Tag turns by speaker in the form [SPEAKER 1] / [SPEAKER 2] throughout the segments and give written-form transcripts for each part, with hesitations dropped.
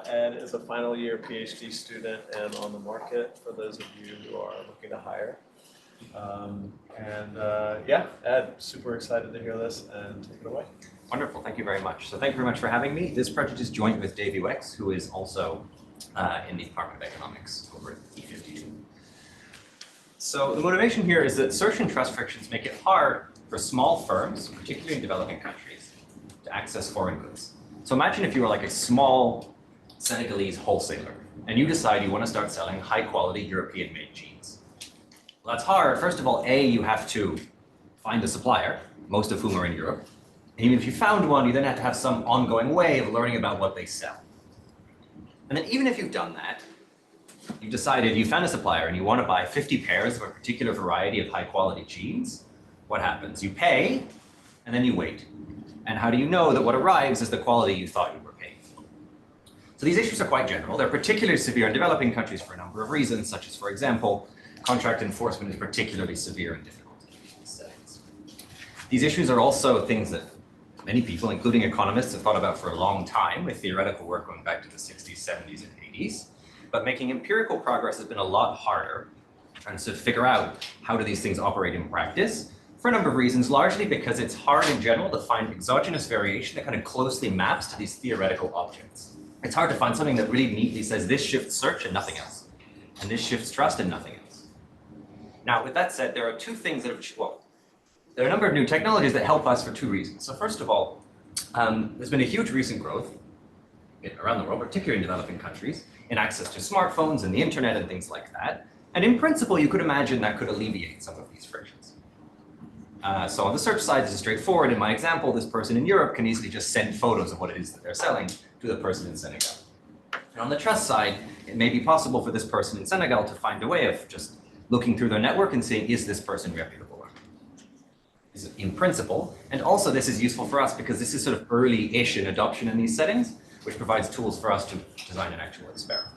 [SPEAKER 1] Ed is a final year PhD student and on the market for those of you who are looking to hire. Yeah, Ed, super excited to hear this and take it away.
[SPEAKER 2] Wonderful, thank you very much. So thank you very much for having me. This project is joint with Deivy, who is also in the Department of Economics over at E52. So the motivation here is that search and trust frictions make it hard for small firms, particularly in developing countries, to access foreign goods. So imagine if you were like a small Senegalese wholesaler and you decide you want to start selling high quality European-made jeans. Well, that's hard. First of all, you have to find a supplier, most of whom are in Europe. And even if you found one, you then have to have some ongoing way of learning about what they sell. And then even if you've done that, you've decided you found a supplier and you want to buy 50 pairs of a particular variety of high quality jeans, what happens? You pay and then you wait. And how do you know that what arrives is the quality you thought you were paying for? So these issues are quite general. They're particularly severe in developing countries for a number of reasons, such as, for example, contract enforcement is particularly severe and difficult in these settings. These issues are also things that many people, including economists, have thought about for a long time, with theoretical work going back to the 60s, 70s, and 80s. But making empirical progress has been a lot harder, trying to figure out how do these things operate in practice, for a number of reasons, largely because it's hard in general to find exogenous variation that kind of closely maps to these theoretical objects. It's hard to find something that really neatly says this shifts search and nothing else, and this shifts trust and nothing else. Now, with that said, there are two things that there are a number of new technologies that help us for two reasons. So first of all, there's been a huge recent growth around the world, particularly in developing countries, in access to smartphones and the internet and things like that. And in principle, you could imagine that could alleviate some of these frictions. So on the search side, this is straightforward. In my example, this person in Europe can easily just send photos of what it is that they're selling to the person in Senegal. And on the trust side, it may be possible for this person in Senegal to find a way of just looking through their network and seeing, is this person reputable or not? In principle. And also this is useful for us because this is sort of early-ish in adoption in these settings, which provides tools for us to design an actual experiment.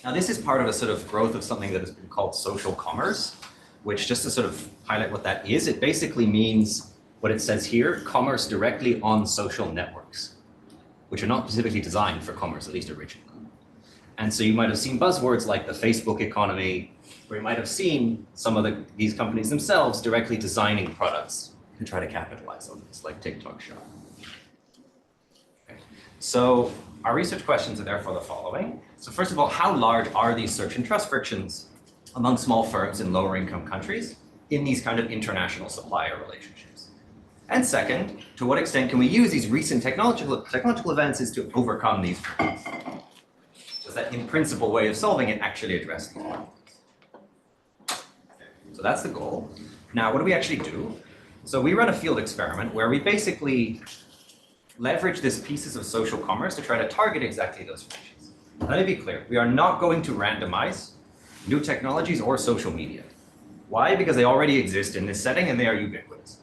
[SPEAKER 2] Now this is part of a sort of growth of something that has been called social commerce, which, just to sort of highlight what that is, it basically means what it says here, commerce directly on social networks, which are not specifically designed for commerce, at least originally. And so you might have seen buzzwords like the Facebook economy, or you might have seen some of these companies themselves directly designing products to try to capitalize on this, like TikTok Shop. Okay. So our research questions are therefore the following. So first of all, how large are these search and trust frictions among small firms in lower income countries in these kind of international supplier relationships? And second, to what extent can we use these recent technological advances to overcome these frictions? Does that in principle way of solving it actually address these problems? So that's the goal. Now, what do we actually do? So we run a field experiment where we basically leverage these pieces of social commerce to try to target exactly those frictions. Let me be clear, we are not going to randomize new technologies or social media. Why? Because they already exist in this setting and they are ubiquitous.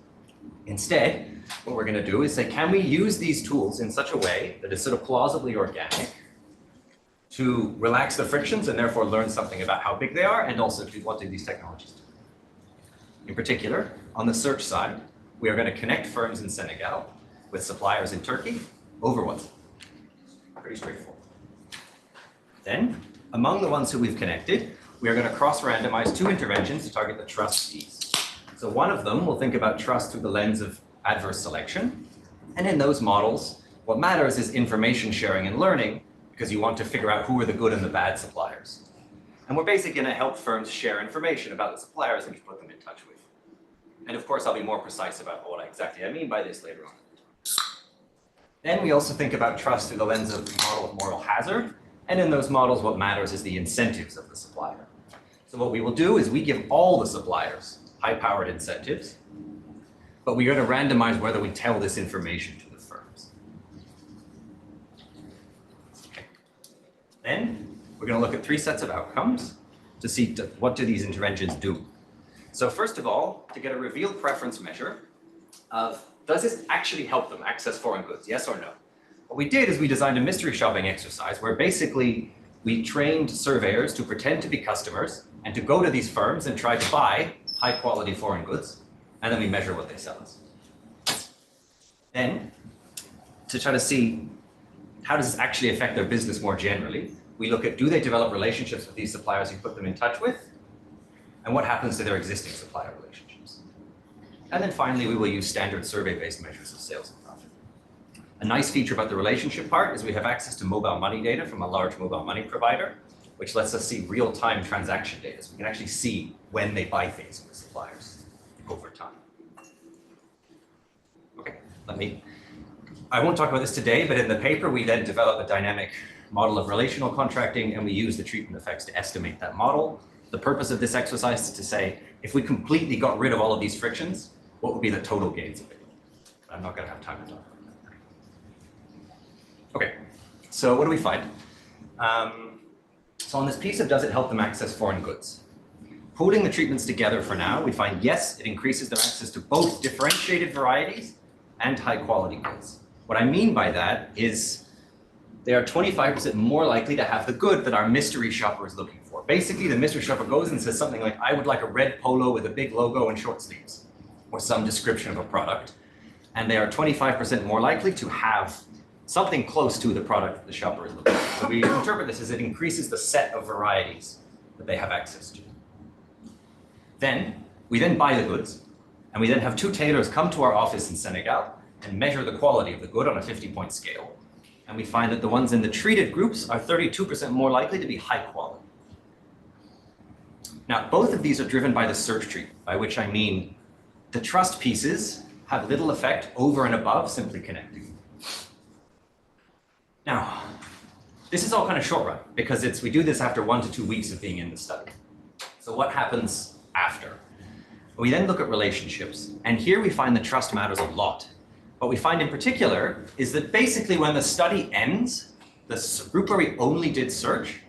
[SPEAKER 2] Instead, what we're going to do is say, can we use these tools in such a way that is sort of plausibly organic to relax the frictions and therefore learn something about how big they are and also what do these technologies do? In particular, on the search side, we are going to connect firms in Senegal with suppliers in Turkey over WhatsApp. Pretty straightforward. Then, among the ones who we've connected, we are going to cross-randomize two interventions to target the trust piece. So one of them will think about trust through the lens of adverse selection. And in those models, what matters is information sharing and learning, because you want to figure out who are the good and the bad suppliers. And we're basically going to help firms share information about the suppliers that we put them in touch with. And of course, I'll be more precise about what exactly I mean by this later on. Then we also think about trust through the lens of the model of moral hazard. And in those models, what matters is the incentives of the supplier. So what we will do is we give all the suppliers high-powered incentives, but we're going to randomize whether we tell this information to the firms. Okay. Then we're going to look at three sets of outcomes to see what do these interventions do. So first of all, to get a revealed preference measure of, does this actually help them access foreign goods, yes or no? What we did is we designed a mystery shopping exercise where basically we trained surveyors to pretend to be customers and to go to these firms and try to buy high quality foreign goods, and then we measure what they sell us. Then, to try to see how does this actually affect their business more generally? We look at, do they develop relationships with these suppliers you put them in touch with? And what happens to their existing supplier relationships? And then finally, we will use standard survey-based measures of sales and profit. A nice feature about the relationship part is we have access to mobile money data from a large mobile money provider, which lets us see real-time transaction data. So we can actually see when they buy things from the suppliers over time. Okay, I won't talk about this today, but in the paper, we then develop a dynamic model of relational contracting, and we use the treatment effects to estimate that model. The purpose of this exercise is to say, if we completely got rid of all of these frictions, what would be the total gains of it? I'm not going to have time to talk about that. Okay, so what do we find? So on this piece of does it help them access foreign goods? Putting the treatments together for now, we find yes, it increases their access to both differentiated varieties and high quality goods. What I mean by that is they are 25% more likely to have the good that our mystery shopper is looking for. Basically, the mystery shopper goes and says something like, I would like a red polo with a big logo and short sleeves, or some description of a product. And they are 25% more likely to have something close to the product that the shopper is looking for. So we interpret this as it increases the set of varieties that they have access to. Then, we then buy the goods, and we then have two tailors come to our office in Senegal and measure the quality of the good on a 50-point scale. And we find that the ones in the treated groups are 32% more likely to be high quality. Now, both of these are driven by the search tree, by which I mean the trust pieces have little effect over and above simply connecting. Now, this is all kind of short run because we do this after 1 to 2 weeks of being in the study. So what happens after? We then look at relationships, and here we find the trust matters a lot. What we find in particular is that basically when the study ends, the group where we only did search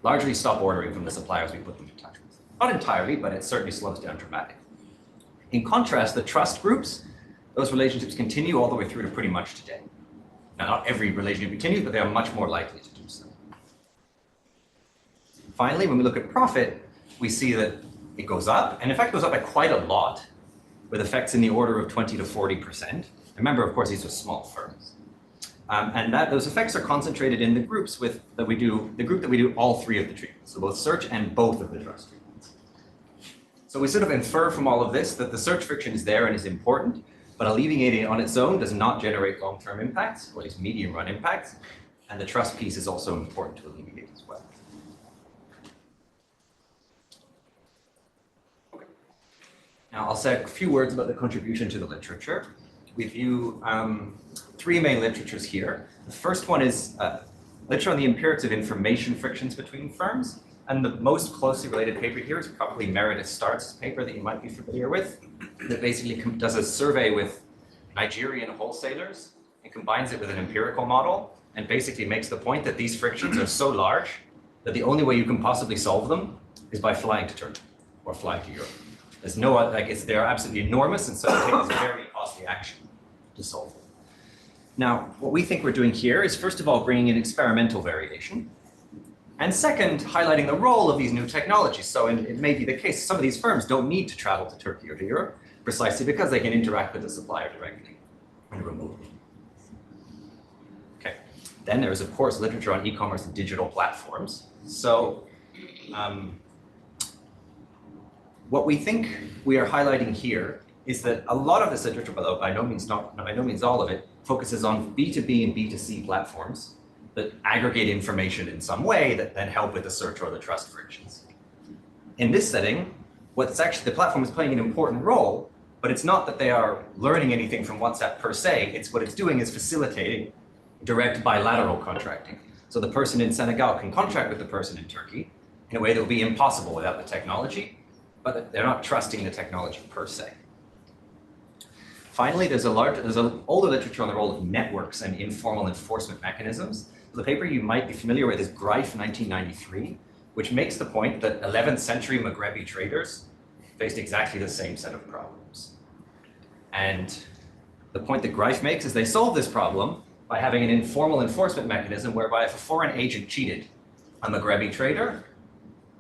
[SPEAKER 2] largely stop ordering from the suppliers we put them in touch with. Not entirely, but it certainly slows down dramatically. In contrast, the trust groups, those relationships continue all the way through to pretty much today. Now, not every relationship continues, but they are much more likely to do so. Finally, when we look at profit, we see that it goes up, and in fact, it goes up by quite a lot, with effects in the order of 20 to 40%. Remember, of course, these are small firms. And those effects are concentrated in the groups the group that we do all three of the treatments, so both search and both of the trust treatments. So we sort of infer from all of this that the search friction is there and is important, but alleviating it on its own does not generate long-term impacts, or at least medium-run impacts, and the trust piece is also important to alleviate as well. Okay. Now I'll say a few words about the contribution to the literature. We view 3 main literatures here. The first one is literature on the empirics of information frictions between firms. And the most closely related paper here is probably Meredith Start's paper that you might be familiar with, that basically does a survey with Nigerian wholesalers and combines it with an empirical model and basically makes the point that these frictions are so large that the only way you can possibly solve them is by flying to Turkey or flying to Europe. There's no other, they're absolutely enormous, and so it takes very costly action to solve them. Now, what we think we're doing here is, first of all, bringing in experimental variation, and second, highlighting the role of these new technologies. So it may be the case some of these firms don't need to travel to Turkey or to Europe, precisely because they can interact with the supplier directly and remotely. Okay, then there is, of course, literature on e-commerce and digital platforms. So what we think we are highlighting here is that a lot of this literature, although by no means all of it, focuses on B2B and B2C platforms that aggregate information in some way that then help with the search or the trust frictions. In this setting, the platform is playing an important role, but it's not that they are learning anything from WhatsApp per se. It's what it's doing is facilitating direct bilateral contracting. So the person in Senegal can contract with the person in Turkey in a way that would be impossible without the technology, but they're not trusting the technology per se. Finally, there's an older literature on the role of networks and informal enforcement mechanisms. The paper you might be familiar with is Greif 1993, which makes the point that 11th century Maghrebi traders faced exactly the same set of problems. And the point that Greif makes is they solved this problem by having an informal enforcement mechanism whereby if a foreign agent cheated a Maghrebi trader,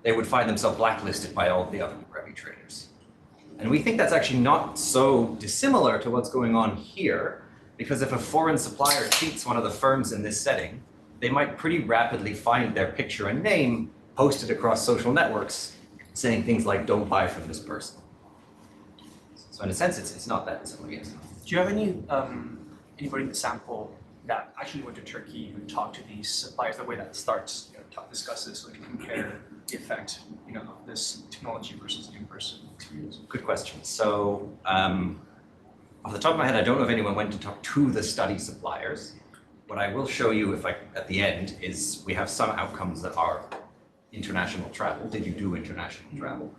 [SPEAKER 2] they would find themselves blacklisted by all the other Maghrebi traders. And we think that's actually not so dissimilar to what's going on here, Because if a foreign supplier cheats one of the firms in this setting, they might pretty rapidly find their picture and name posted across social networks saying things like, don't buy from this person. So in a sense, it's not that simple, yes.
[SPEAKER 3] Do you have anybody in the sample that actually went to Turkey who talked to these suppliers, the way that starts, discuss this, so we can compare the effect, of this technology versus the in-person experience?
[SPEAKER 2] Good question. So off the top of my head, I don't know if anyone went to talk to the study suppliers. What I will show you at the end is we have some outcomes that are international travel. Did you do international travel?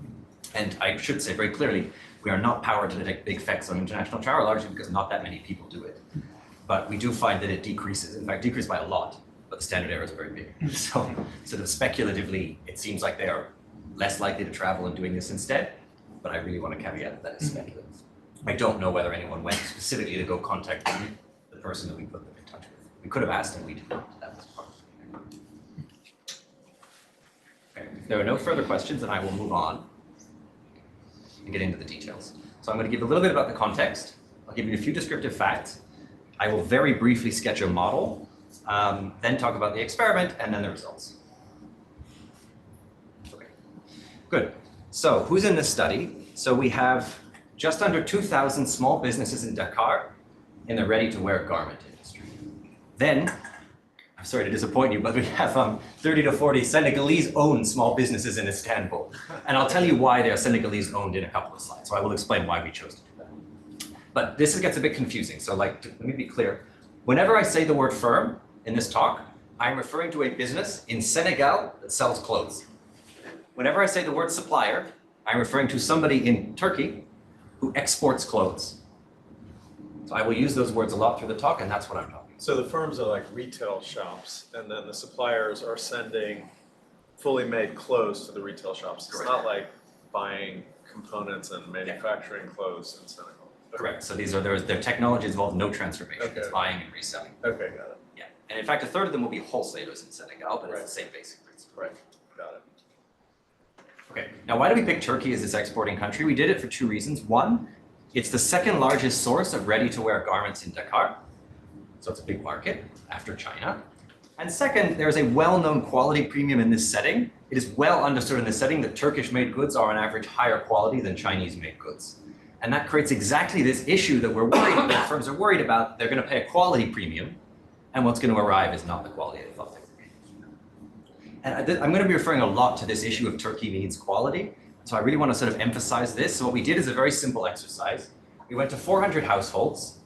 [SPEAKER 2] And I should say very clearly, we are not powered to detect big effects on international travel, largely because not that many people do it. But we do find that it decreases, in fact, decreases by a lot, but the standard error is very big. So sort of speculatively, it seems like they are less likely to travel and doing this instead, but I really want to caveat that it's speculative. I don't know whether anyone went specifically to go contact the person that we put them in touch with. We could have asked and we did not. That was part of it. Okay, if there are no further questions, then I will move on and get into the details. So I'm going to give a little bit about the context. I'll give you a few descriptive facts. I will very briefly sketch a model, then talk about the experiment, and then the results. Okay, good. So who's in this study? So we have just under 2,000 small businesses in Dakar in the ready-to-wear garment industry. Then, I'm sorry to disappoint you, but we have 30 to 40 Senegalese-owned small businesses in Istanbul. And I'll tell you why they're Senegalese-owned in a couple of slides. So I will explain why we chose to do that. But this gets a bit confusing. So let me be clear. Whenever I say the word firm in this talk, I'm referring to a business in Senegal that sells clothes. Whenever I say the word supplier, I'm referring to somebody in Turkey who exports clothes. So I will use those words a lot through the talk, and that's what I'm talking about.
[SPEAKER 1] So the firms are like retail shops, and then the suppliers are sending fully made clothes to the retail shops. It's
[SPEAKER 2] Correct.
[SPEAKER 1] not like buying components and manufacturing clothes in Senegal. Okay.
[SPEAKER 2] Correct. So their technology involves no transformation.
[SPEAKER 1] Okay.
[SPEAKER 2] It's buying and reselling.
[SPEAKER 1] Okay, got it.
[SPEAKER 2] Yeah. And in fact, a third of them will be wholesalers in Senegal, but
[SPEAKER 1] Right.
[SPEAKER 2] it's the same basic principle.
[SPEAKER 1] Right, got it.
[SPEAKER 2] Okay, now why do we pick Turkey as this exporting country? We did it for two reasons. One, it's the second largest source of ready-to-wear garments in Dakar. So it's a big market after China. And second, there's a well-known quality premium in this setting. It is well understood in this setting that Turkish-made goods are on average higher quality than Chinese-made goods. And that creates exactly this issue that that firms are worried about. They're going to pay a quality premium, and what's going to arrive is not the quality they thought they were getting. And I'm going to be referring a lot to this issue of Turkey needs quality. So I really want to sort of emphasize this. So what we did is a very simple exercise. We went to 400 households,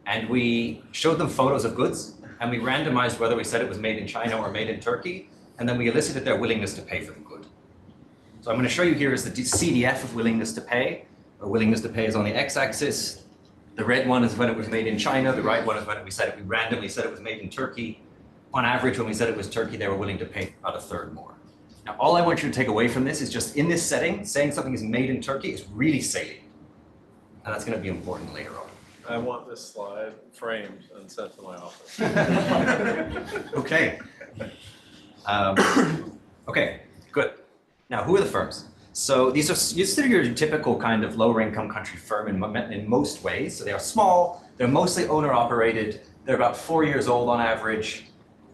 [SPEAKER 2] and we showed them photos of goods, and we randomized whether we said it was made in China or made in Turkey, and then we elicited their willingness to pay for the good. So I'm going to show you here is the CDF of willingness to pay. Our willingness to pay is on the x-axis. The red one is when it was made in China. The right one is when we randomly said it was made in Turkey. On average, when we said it was Turkey, they were willing to pay about a third more. Now, all I want you to take away from this is just in this setting, saying something is made in Turkey is really salient. And that's going to be important later on.
[SPEAKER 1] I want this slide framed and sent to my office.
[SPEAKER 2] Okay. Okay, good. Now, who are the firms? So these are your typical kind of lower income country firm in most ways. So they are small, they're mostly owner operated, they're about 4 years old on average.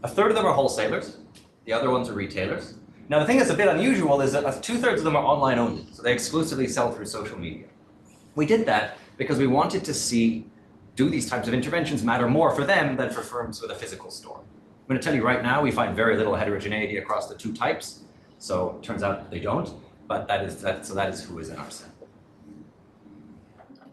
[SPEAKER 2] A third of them are wholesalers, the other ones are retailers. Now the thing that's a bit unusual is that 2/3 of them are online only, so they exclusively sell through social media. We did that because we wanted to see, do these types of interventions matter more for them than for firms with a physical store? I'm going to tell you right now, we find very little heterogeneity across the two types. So it turns out they don't, but that is who is in our sample.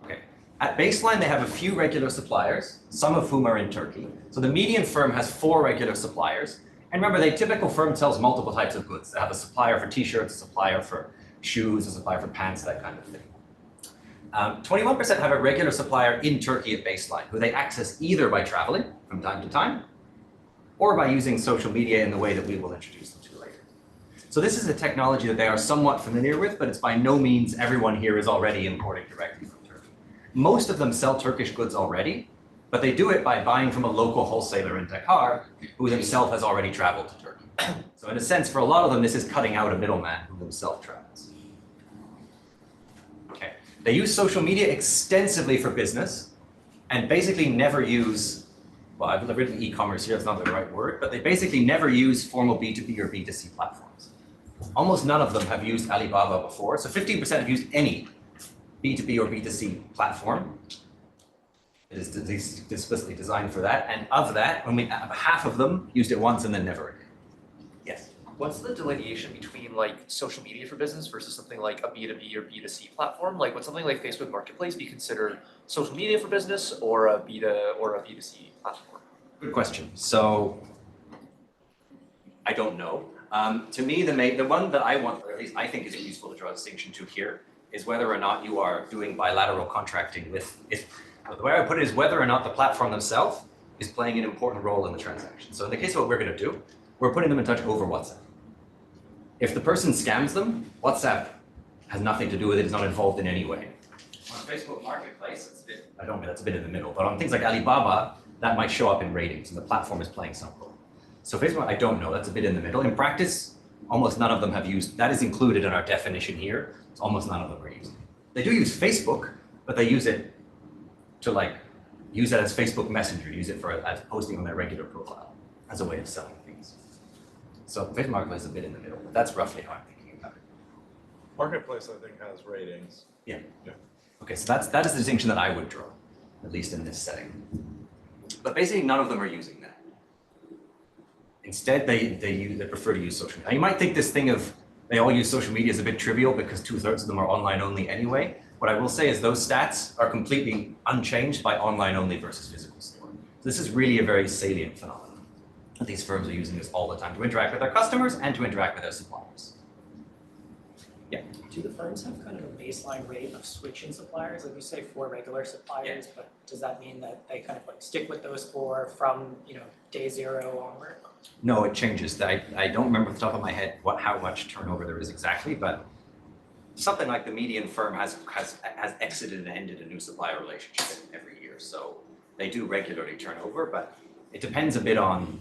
[SPEAKER 2] Okay. At baseline, they have a few regular suppliers, some of whom are in Turkey. So the median firm has 4 regular suppliers. And remember, the typical firm sells multiple types of goods. They have a supplier for t-shirts, a supplier for shoes, a supplier for pants, that kind of thing. 21% have a regular supplier in Turkey at baseline, who they access either by traveling from time to time, or by using social media in the way that we will introduce them to later. So this is a technology that they are somewhat familiar with, but it's by no means everyone here is already importing directly from Turkey. Most of them sell Turkish goods already, but they do it by buying from a local wholesaler in Dakar, who himself has already traveled to Turkey. So in a sense, for a lot of them, this is cutting out a middleman who himself travels. Okay. They use social media extensively for business, and basically never use, well, I've written e-commerce here, it's not the right word, but they basically never use formal B2B or B2C platforms. Almost none of them have used Alibaba before, so 15% have used any B2B or B2C platform. It is explicitly designed for that, and of that, only half of them used it once and then never again. Yes?
[SPEAKER 4] What's the delineation between like social media for business versus something like a B2B or B2C platform? Like would something like Facebook Marketplace be considered social media for business or a B2 or a B2C platform?
[SPEAKER 2] Good question. So I don't know. To me, the one that I want, or at least I think is useful to draw a distinction to here, is whether or not you are doing bilateral contracting with, the way I put it is whether or not the platform themselves is playing an important role in the transaction. So in the case of what we're going to do, we're putting them in touch over WhatsApp. If the person scams them, WhatsApp has nothing to do with it, it's not involved in any way. On Facebook Marketplace, it's a bit, I don't mean that's a bit in the middle, but on things like Alibaba, that might show up in ratings and the platform is playing some role. So Facebook, I don't know, that's a bit in the middle. In practice, almost none of them have used, that is included in our definition here, so almost none of them are using it. They do use Facebook, but they use it to use it as Facebook Messenger, use it as posting on their regular profile as a way of selling things. So Facebook Marketplace is a bit in the middle, but that's roughly how I'm thinking about it.
[SPEAKER 1] Marketplace, I think, has ratings.
[SPEAKER 2] Yeah.
[SPEAKER 1] Yeah.
[SPEAKER 2] Okay, so that is the distinction that I would draw, at least in this setting. But basically none of them are using that. Instead, they prefer to use social media. Now, you might think this thing of they all use social media is a bit trivial because 2/3 of them are online only anyway. What I will say is those stats are completely unchanged by online only versus physical store. So this is really a very salient phenomenon. These firms are using this all the time to interact with their customers and to interact with their suppliers. Yeah.
[SPEAKER 5] Do the firms have kind of a baseline rate of switching suppliers? Like you say 4 regular suppliers, but does that mean that they kind of like stick with those 4 from, day 0 onward?
[SPEAKER 2] No, it changes. I don't remember off the top of my head how much turnover there is exactly, but something like the median firm has exited and ended a new supplier relationship every year. So they do regularly turn over, but it depends a bit on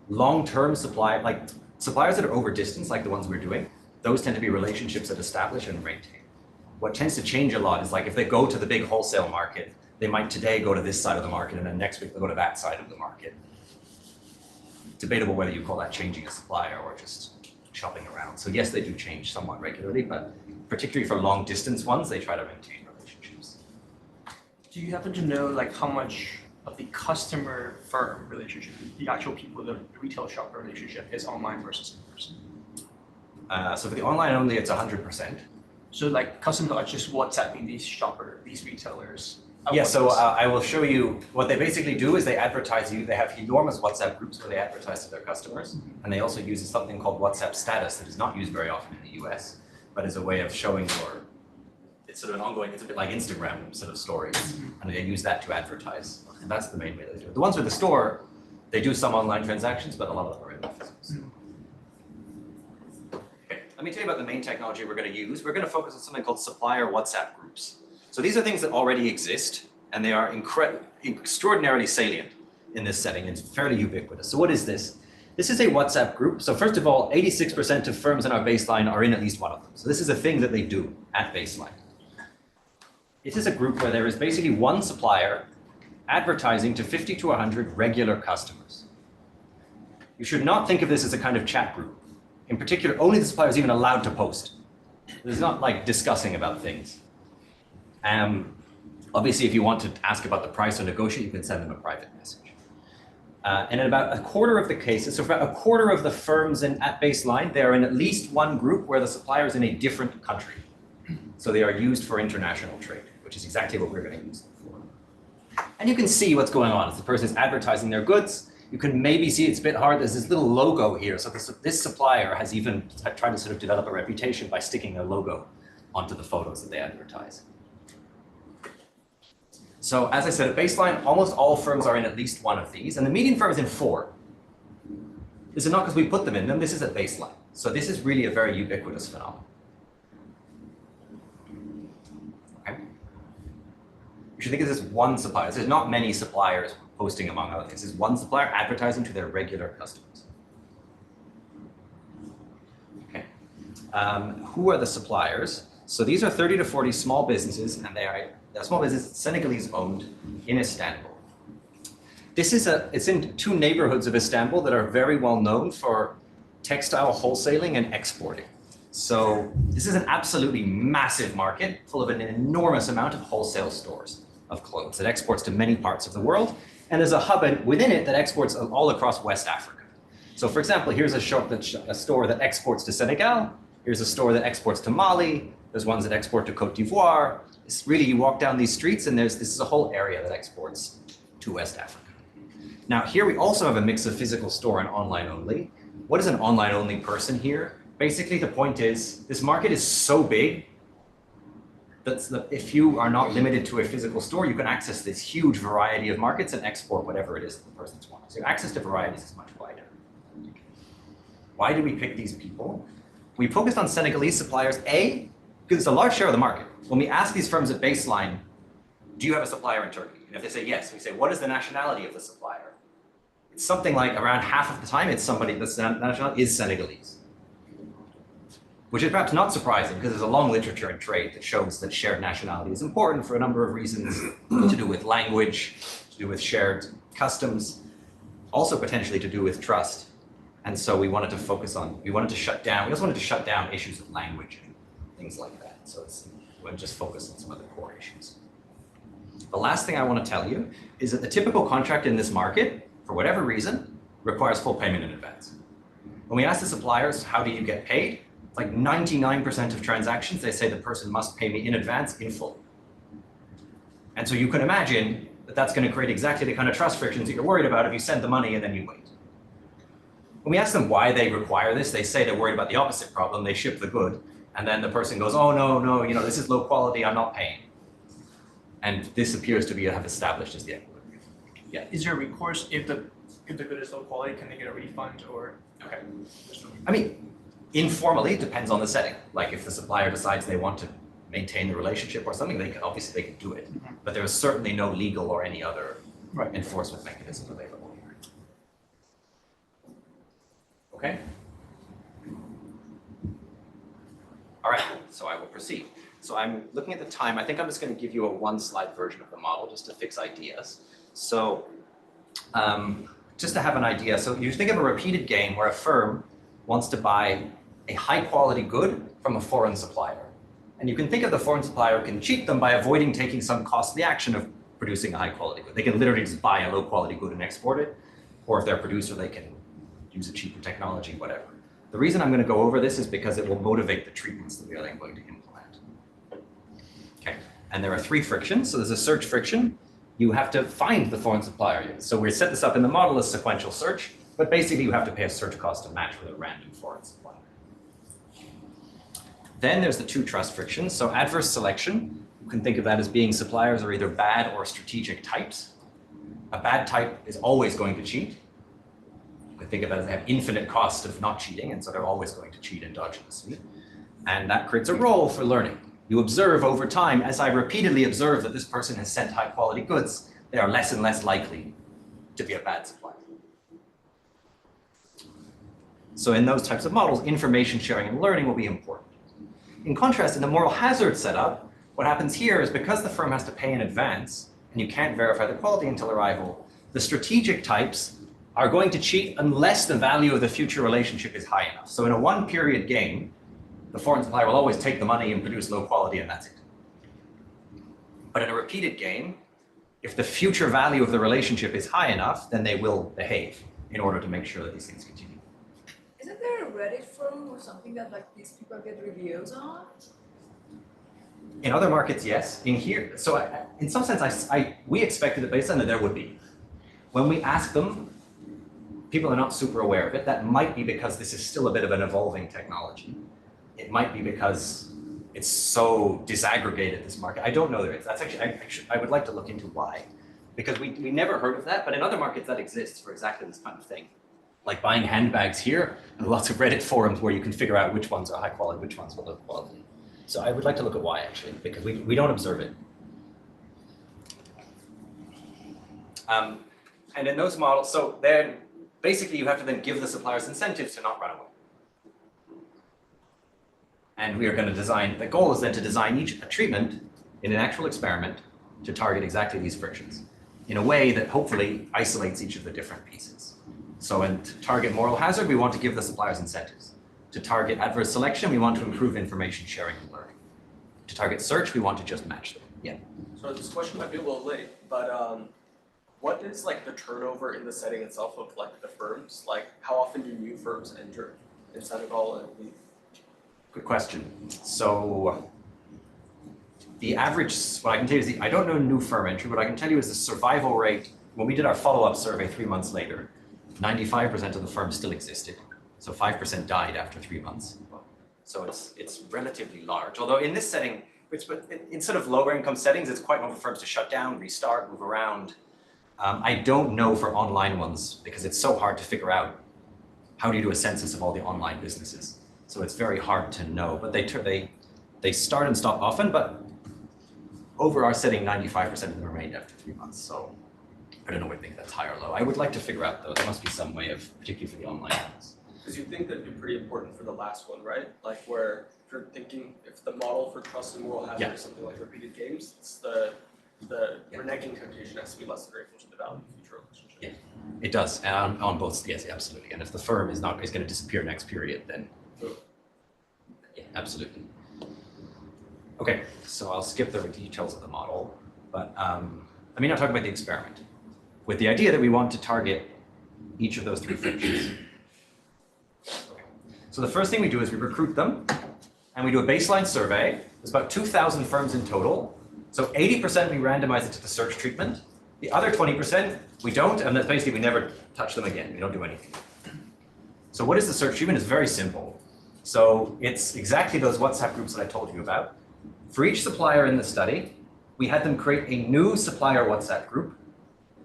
[SPEAKER 2] long-term supply, like suppliers that are over distance, like the ones we're doing, those tend to be relationships that establish and maintain. What tends to change a lot is like if they go to the big wholesale market, they might today go to this side of the market and then next week they'll go to that side of the market. Debatable whether you call that changing a supplier or just shopping around. So yes, they do change somewhat regularly, but particularly for long distance ones, they try to maintain relationships.
[SPEAKER 3] Do you happen to know like how much of the customer firm relationship, the actual people, the retail shopper relationship is online versus in person?
[SPEAKER 2] So for the online only, it's 100%.
[SPEAKER 3] So like customers are just WhatsApping these retailers.
[SPEAKER 2] Yeah, so I will show you what they basically do is they advertise you. They have enormous WhatsApp groups where they advertise to their customers. And they also use something called WhatsApp status that is not used very often in the US, but is a way of showing it's sort of an ongoing, it's a bit like Instagram sort of stories. And they use that to advertise. And that's the main way they do it. The ones with the store, they do some online transactions, but a lot of them are in the physical. Okay, let me tell you about the main technology we're going to use. We're going to focus on something called supplier WhatsApp groups. So these are things that already exist, and they are extraordinarily salient in this setting. It's fairly ubiquitous. So what is this? This is a WhatsApp group. So first of all, 86% of firms in our baseline are in at least one of them. So this is a thing that they do at baseline. It is a group where there is basically one supplier advertising to 50 to 100 regular customers. You should not think of this as a kind of chat group. In particular, only the supplier is even allowed to post. It's not like discussing about things. Obviously, if you want to ask about the price or negotiate, you can send them a private message. And in about a quarter of the cases, so for about a quarter of the firms at baseline, they are in at least one group where the supplier is in a different country. So they are used for international trade, which is exactly what we're going to use them for. And you can see what's going on. As the person is advertising their goods, you can maybe see it's a bit hard. There's this little logo here. So this supplier has even tried to sort of develop a reputation by sticking their logo onto the photos that they advertise. So as I said, at baseline, almost all firms are in at least one of these, and the median firm is in 4. This is not because we put them in them, this is at baseline. So this is really a very ubiquitous phenomenon. Okay. You should think of this as one supplier. There's not many suppliers posting among other things. This is one supplier advertising to their regular customers. Okay. Who are the suppliers? So these are 30 to 40 small businesses, and they a small business Senegalese owned in Istanbul. It's in two neighborhoods of Istanbul that are very well known for textile wholesaling and exporting. So this is an absolutely massive market full of an enormous amount of wholesale stores of clothes that exports to many parts of the world. And there's a hub within it that exports all across West Africa. So for example, here's a store that exports to Senegal. Here's a store that exports to Mali. There's ones that export to Cote d'Ivoire. It's really, you walk down these streets and this is a whole area that exports to West Africa. Now here we also have a mix of physical store and online only. What is an online only person here? Basically the point is, this market is so big that if you are not limited to a physical store, you can access this huge variety of markets and export whatever it is that the person's wanting. So access to varieties is much wider. Why did we pick these people? We focused on Senegalese suppliers, A, because it's a large share of the market. When we ask these firms at baseline, do you have a supplier in Turkey? And if they say yes, we say, what is the nationality of the supplier? It's something like around half of the time, it's somebody that's nationality is Senegalese. Which is perhaps not surprising because there's a long literature in trade that shows that shared nationality is important for a number of reasons to do with language, to do with shared customs, also potentially to do with trust. And so we wanted to we also wanted to shut down issues of language and things like that. So we'll just focus on some other core issues. The last thing I want to tell you is that the typical contract in this market, for whatever reason, requires full payment in advance. When we ask the suppliers, how do you get paid? It's like 99% of transactions, they say the person must pay me in advance in full. And so you can imagine that that's going to create exactly the kind of trust frictions that you're worried about if you send the money and then you wait. When we ask them why they require this, they say they're worried about the opposite problem. They ship the good, and then the person goes, oh, no, this is low quality, I'm not paying. And this appears to have established as the equilibrium. Yeah.
[SPEAKER 3] Is there a recourse if the good is low quality? Can they get a refund or? Okay.
[SPEAKER 2] I mean, informally, it depends on the setting. Like if the supplier decides they want to maintain the relationship or something, they can do it. Mm-hmm. But there is certainly no legal or any other enforcement mechanism available here. Okay. All right. So I will proceed. So I'm looking at the time. I think I'm just going to give you a one-slide version of the model just to fix ideas. So just to have an idea, so you think of a repeated game where a firm wants to buy a high-quality good from a foreign supplier. And you can think of the foreign supplier can cheat them by avoiding taking some costly action of producing a high-quality good. They can literally just buy a low-quality good and export it. Or if they're a producer, they can use a cheaper technology, whatever. The reason I'm going to go over this is because it will motivate the treatments that we are then going to implement. Okay, and there are three frictions. So there's a search friction. You have to find the foreign supplier. So we set this up in the model as sequential search, but basically you have to pay a search cost to match with a random foreign supplier. Then there's the two trust frictions. So adverse selection, you can think of that as being suppliers are either bad or strategic types. A bad type is always going to cheat. You can think of it as they have infinite cost of not cheating, and so they're always going to cheat endogenously. And that creates a role for learning. You observe over time, as I repeatedly observe that this person has sent high quality goods, they are less and less likely to be a bad supplier. So in those types of models, information sharing and learning will be important. In contrast, in the moral hazard setup, what happens here is because the firm has to pay in advance and you can't verify the quality until arrival, the strategic types are going to cheat unless the value of the future relationship is high enough. So in a one-period game, the foreign supplier will always take the money and produce low quality, and that's it. But in a repeated game, if the future value of the relationship is high enough, then they will behave in order to make sure that these things continue.
[SPEAKER 6] Isn't there a Reddit forum or something that like these people get reviews on?
[SPEAKER 2] In other markets, yes. In here, so in some sense, we expected at baseline that there would be. When we ask them, people are not super aware of it. That might be because this is still a bit of an evolving technology. It might be because it's so disaggregated, this market. I don't know there is. That's actually, I would like to look into why. Because we never heard of that, but in other markets that exists for exactly this kind of thing. Like buying handbags here, and lots of Reddit forums where you can figure out which ones are high quality, which ones are low quality. So I would like to look at why actually, because we don't observe it. And in those models, so then basically you have to then give the suppliers incentives to not run away. And we are going to design, the goal is then to design a treatment in an actual experiment to target exactly these frictions in a way that hopefully isolates each of the different pieces. So to target moral hazard, we want to give the suppliers incentives. To target adverse selection, we want to improve information sharing and learning. To target search, we want to just match them. Yeah.
[SPEAKER 7] So this question might be a little late, but what is like the turnover in the setting itself of like the firms? Like how often do new firms enter in Senegal and leave?
[SPEAKER 2] Good question. So the average, what I can tell you is I don't know new firm entry. What I can tell you is the survival rate. When we did our follow-up survey 3 months later, 95% of the firms still existed. So 5% died after 3 months. So it's relatively large. Although in this setting, in sort of lower income settings, it's quite normal for firms to shut down, restart, move around. I don't know for online ones because it's so hard to figure out how do you do a census of all the online businesses. So it's very hard to know. But they start and stop often, but over our setting, 95% of them remained after 3 months. So I don't know whether I think that's high or low. I would like to figure out though, there must be some way of, particularly for the online ones.
[SPEAKER 7] Because you think that'd be pretty important for the last one, right? Like where if you're thinking if the model for trust and moral hazard is something like repeated games, it's the reneging temptation has to be less than or equal to the value of future relationship.
[SPEAKER 2] Yeah, it does. And on both, yes, absolutely. And if the firm is going to disappear next period, then yeah, absolutely. Okay, so I'll skip the details of the model, but let me now talk about the experiment with the idea that we want to target each of those 3 frictions. Okay. So the first thing we do is we recruit them and we do a baseline survey. There's about 2,000 firms in total. So 80% we randomize it to the search treatment. The other 20% we don't, and that's basically we never touch them again. We don't do anything. So what is the search treatment? It's very simple. So it's exactly those WhatsApp groups that I told you about. For each supplier in the study, we had them create a new supplier WhatsApp group.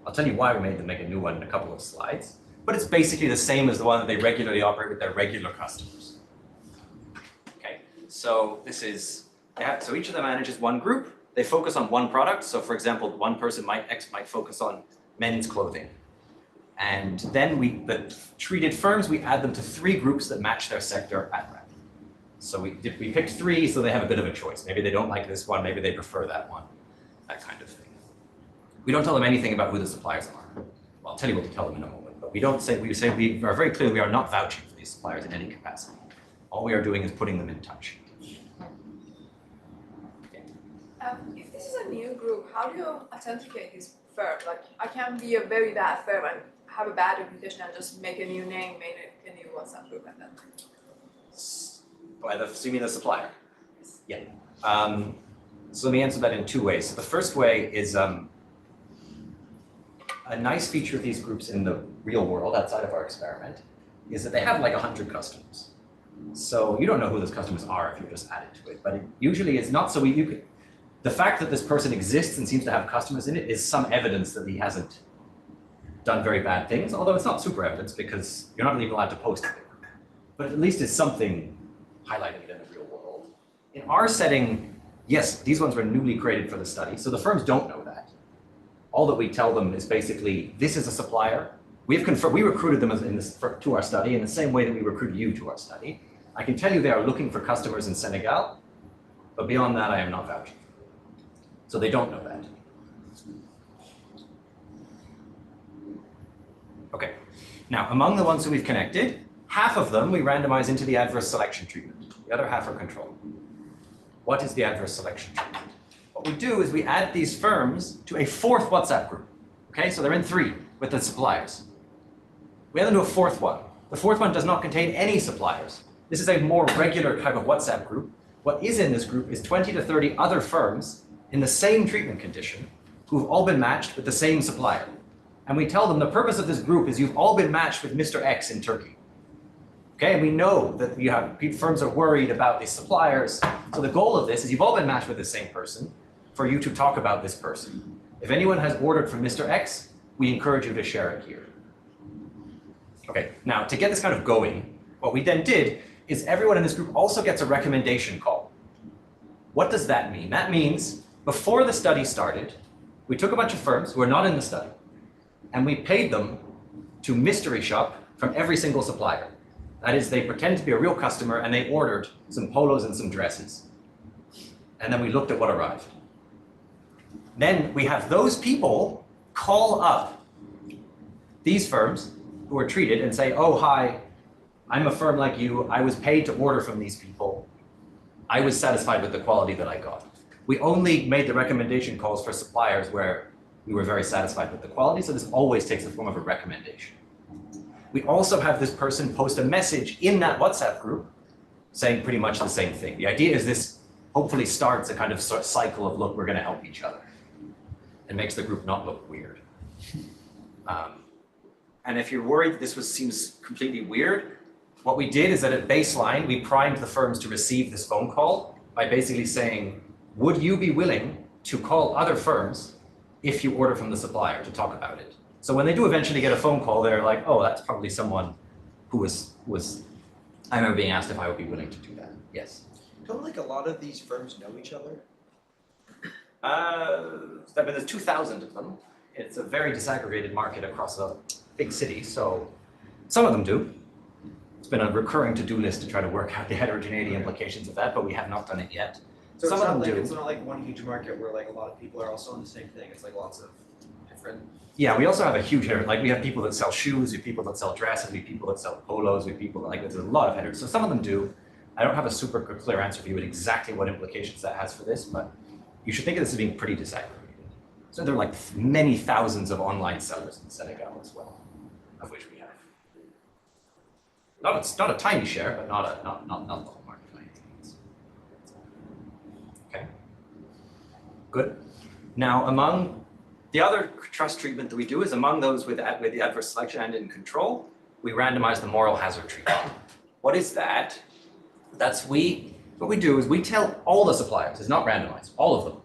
[SPEAKER 2] I'll tell you why we made them make a new one in a couple of slides. But it's basically the same as the one that they regularly operate with their regular customers. Okay, so this is, so each of them manages one group. They focus on one product. So for example, one person might focus on men's clothing. And then the treated firms, we add them to 3 groups that match their sector at random. So we picked 3 so they have a bit of a choice. Maybe they don't like this one, maybe they prefer that one, that kind of thing. We don't tell them anything about who the suppliers are. Well, I'll tell you what we tell them in a moment, but we are very clear we are not vouching for these suppliers in any capacity. All we are doing is putting them in touch.
[SPEAKER 6] If this is a new group, how do you authenticate this firm? Like, I can be a very bad firm and have a bad reputation and just make a new name, make a new WhatsApp group, and then.
[SPEAKER 2] So you mean the supplier? Yeah. So let me answer that in 2 ways. So the first way is a nice feature of these groups in the real world outside of our experiment is that they have like 100 customers. So you don't know who those customers are if you're just added to it, but it usually is not. So the fact that this person exists and seems to have customers in it is some evidence that he hasn't done very bad things, although it's not super evidence because you're not even allowed to post it. But at least it's something highlighting it in the real world. In our setting, yes, these ones were newly created for the study, so the firms don't know that. All that we tell them is basically, this is a supplier. We recruited them to our study in the same way that we recruited you to our study. I can tell you they are looking for customers in Senegal, but beyond that, I am not vouching. So they don't know that. Okay, now among the ones who we've connected, half of them we randomize into the adverse selection treatment. The other half are control. What is the adverse selection treatment? What we do is we add these firms to a 4th WhatsApp group. Okay, so they're in 3 with the suppliers. We add them to a 4th one. The 4th one does not contain any suppliers. This is a more regular type of WhatsApp group. What is in this group is 20 to 30 other firms in the same treatment condition who've all been matched with the same supplier. And we tell them the purpose of this group is you've all been matched with Mr. X in Turkey. Okay, and we know that firms are worried about these suppliers. So the goal of this is you've all been matched with the same person for you to talk about this person. If anyone has ordered from Mr. X, we encourage you to share it here. Okay, now to get this kind of going, what we then did is everyone in this group also gets a recommendation call. What does that mean? That means before the study started, we took a bunch of firms who are not in the study, and we paid them to mystery shop from every single supplier. That is, they pretend to be a real customer and they ordered some polos and some dresses. And then we looked at what arrived. Then we have those people call up these firms who are treated and say, oh, hi, I'm a firm like you. I was paid to order from these people. I was satisfied with the quality that I got. We only made the recommendation calls for suppliers where we were very satisfied with the quality, so this always takes the form of a recommendation. We also have this person post a message in that WhatsApp group saying pretty much the same thing. The idea is this hopefully starts a kind of cycle of, look, we're going to help each other. It makes the group not look weird. And if you're worried this seems completely weird, what we did is that at baseline, we primed the firms to receive this phone call by basically saying, would you be willing to call other firms if you order from the supplier to talk about it? So when they do eventually get a phone call, they're like, oh, that's probably someone who was, I remember being asked if I would be willing to do that. Yes.
[SPEAKER 8] Don't like a lot of these firms know each other?
[SPEAKER 2] I mean, there's 2,000 of them. It's a very disaggregated market across a big city, so some of them do. It's been a recurring to-do list to try to work out the heterogeneity implications of that, but we have not done it yet.
[SPEAKER 8] So
[SPEAKER 2] Some
[SPEAKER 8] it's
[SPEAKER 2] of
[SPEAKER 8] not
[SPEAKER 2] them
[SPEAKER 8] like
[SPEAKER 2] do.
[SPEAKER 8] it's not like one huge market where like a lot of people are also on the same thing. It's like lots of different.
[SPEAKER 2] Yeah, we also have a huge like we have people that sell shoes, we have people that sell dresses, we have people that sell polos, we have people like there's a lot of headers. So some of them do. I don't have a super clear answer for you at exactly what implications that has for this, but you should think of this as being pretty disaggregated. So there are like many thousands of online sellers in Senegal as well, of which we have. Not a tiny share, but not the whole market by any means. Okay. Good. Now, among the other trust treatment that we do is among those with the adverse selection and in control, we randomize the moral hazard treatment. What is that? What we do is we tell all the suppliers, it's not randomized, all of them,